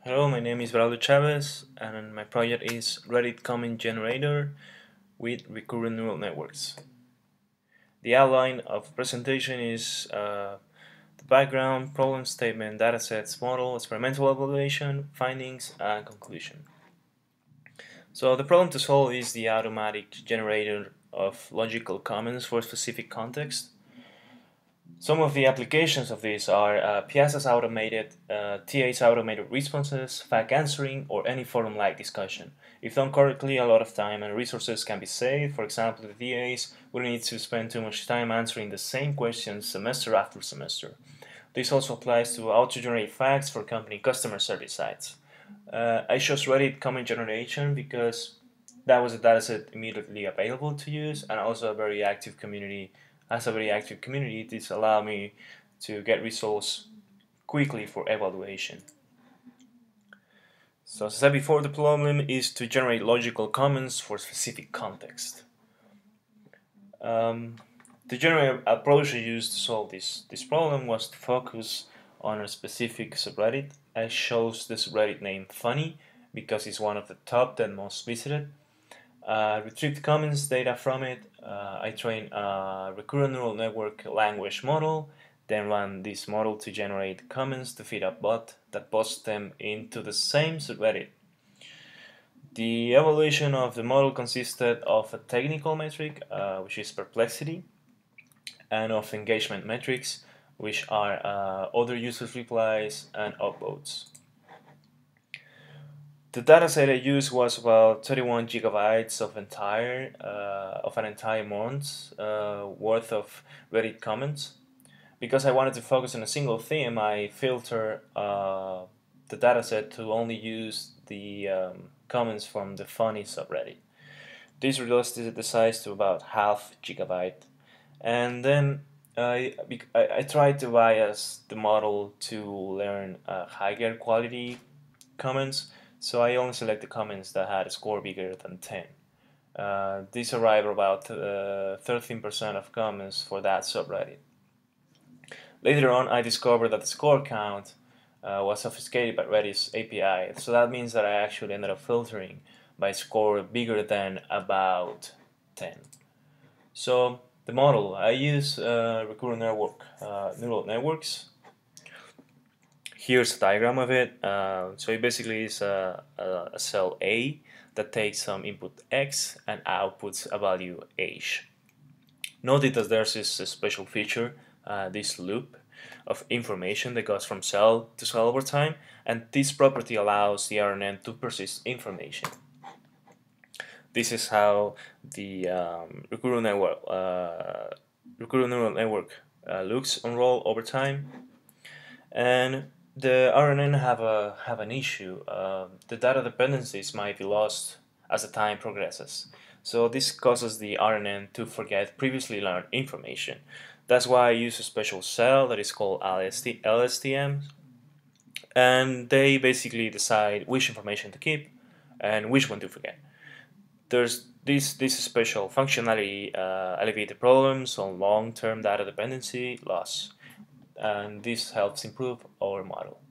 Hello, my name is Braulio Chavez, and my project is Reddit comment generator with recurrent neural networks. The outline of presentation is the background, problem statement, datasets, model, experimental evaluation, findings, and conclusion. So the problem to solve is the automatic generator of logical comments for a specific context. Some of the applications of this are Piazza's automated, TA's automated responses, fact answering, or any forum-like discussion. If done correctly, a lot of time and resources can be saved. For example, the TAs wouldn't need to spend too much time answering the same questions semester after semester. This also applies to auto-generate facts for company customer service sites. I chose Reddit comment generation because that was a dataset immediately available to use and also a very active community. As a very active community, this allowed me to get results quickly for evaluation. So as I said before, the problem is to generate logical comments for specific context. The general approach I used to solve this problem was to focus on a specific subreddit. I chose the subreddit name Funny because it's one of the top 10 most visited. Retrieved comments data from it. I trained a recurrent neural network language model, then ran this model to generate comments to feed a bot that posts them into the same subreddit. The evaluation of the model consisted of a technical metric, which is perplexity, and of engagement metrics, which are other users' replies and upvotes. The dataset I used was about 31 gigabytes of an entire month's worth of Reddit comments. Because I wanted to focus on a single theme, I filter the dataset to only use the comments from the funny subreddit. This reduced the size to about half gigabyte, and then I tried to bias the model to learn higher quality comments, so I only select the comments that had a score bigger than 10. These arrived about 13% of comments for that subreddit. Later on, I discovered that the score count was obfuscated by Reddit's API, so that means that I actually ended up filtering by score bigger than about 10. So the model, I use recurrent neural networks. Here's a diagram of it. So it basically is a cell A that takes some input X and outputs a value H. Note that there's this special feature, this loop of information that goes from cell to cell over time, and this property allows the RNN to persist information. This is how the recurrent neural network looks on roll over time, and the RNN have an issue. The data dependencies might be lost as the time progresses. So this causes the RNN to forget previously learned information. That's why I use a special cell that is called LSTM, and they basically decide which information to keep and which one to forget. There's this special functionality alleviate the problems on long-term data dependency loss, and this helps improve our model.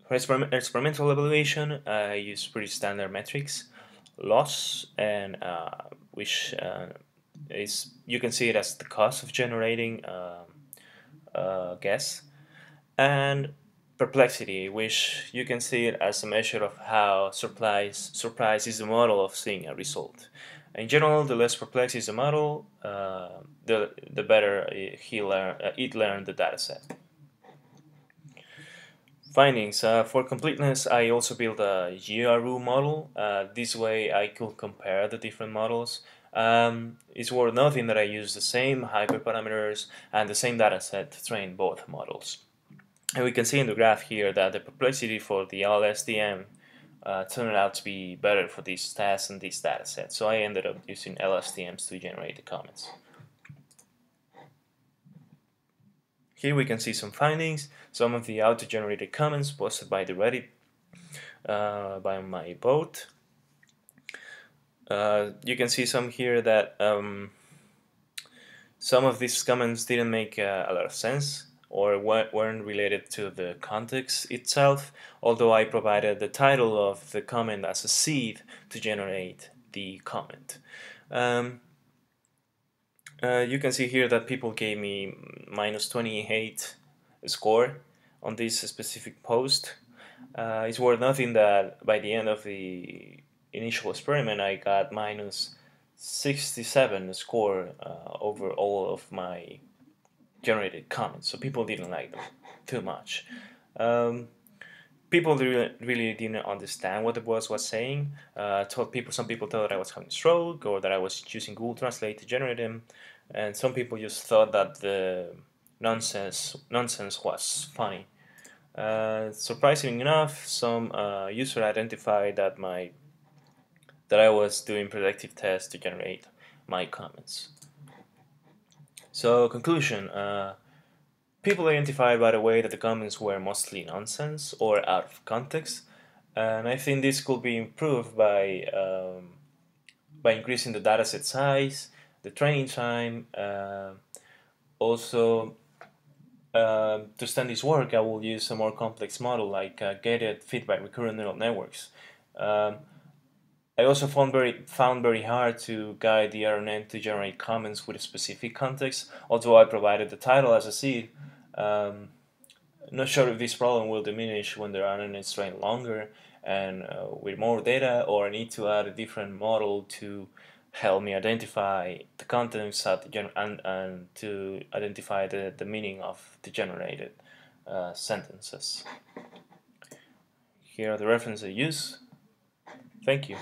For experimental evaluation, I use pretty standard metrics, loss, and which is, you can see it as the cost of generating guess, and perplexity, which you can see it as a measure of how surprise is the model of seeing a result. In general, the less perplexed is the model, the better it learned the dataset. Findings. For completeness, I also built a GRU model. This way I could compare the different models. It's worth noting that I use the same hyperparameters and the same dataset to train both models. And we can see in the graph here that the perplexity for the LSTM turned out to be better for this test and this dataset. So I ended up using LSTMs to generate the comments. Here we can see some findings, some of the auto-generated comments posted by the Reddit by my bot. You can see some here that some of these comments didn't make a lot of sense, or weren't related to the context itself, although I provided the title of the comment as a seed to generate the comment. You can see here that people gave me minus 28 score on this specific post. It's worth noting that by the end of the initial experiment, I got minus 67 score over all of my generated comments. So people didn't like them too much. People really didn't understand what the boss was saying. Some people thought I was having a stroke or that I was using Google Translate to generate them, and some people just thought that the nonsense was funny. Surprisingly enough, some user identified that I was doing predictive tests to generate my comments. So conclusion, people identified by the way that the comments were mostly nonsense or out of context, and I think this could be improved by increasing the dataset size, the training time. Also, to stand this work, I will use a more complex model like gated feedback recurrent neural networks. I also found very hard to guide the RNN to generate comments with a specific context, although I provided the title as a seed. Not sure if this problem will diminish when the RNN is trained longer and with more data, or I need to add a different model to help me identify the contents of and to identify the meaning of the generated sentences. Here are the references I use. Thank you.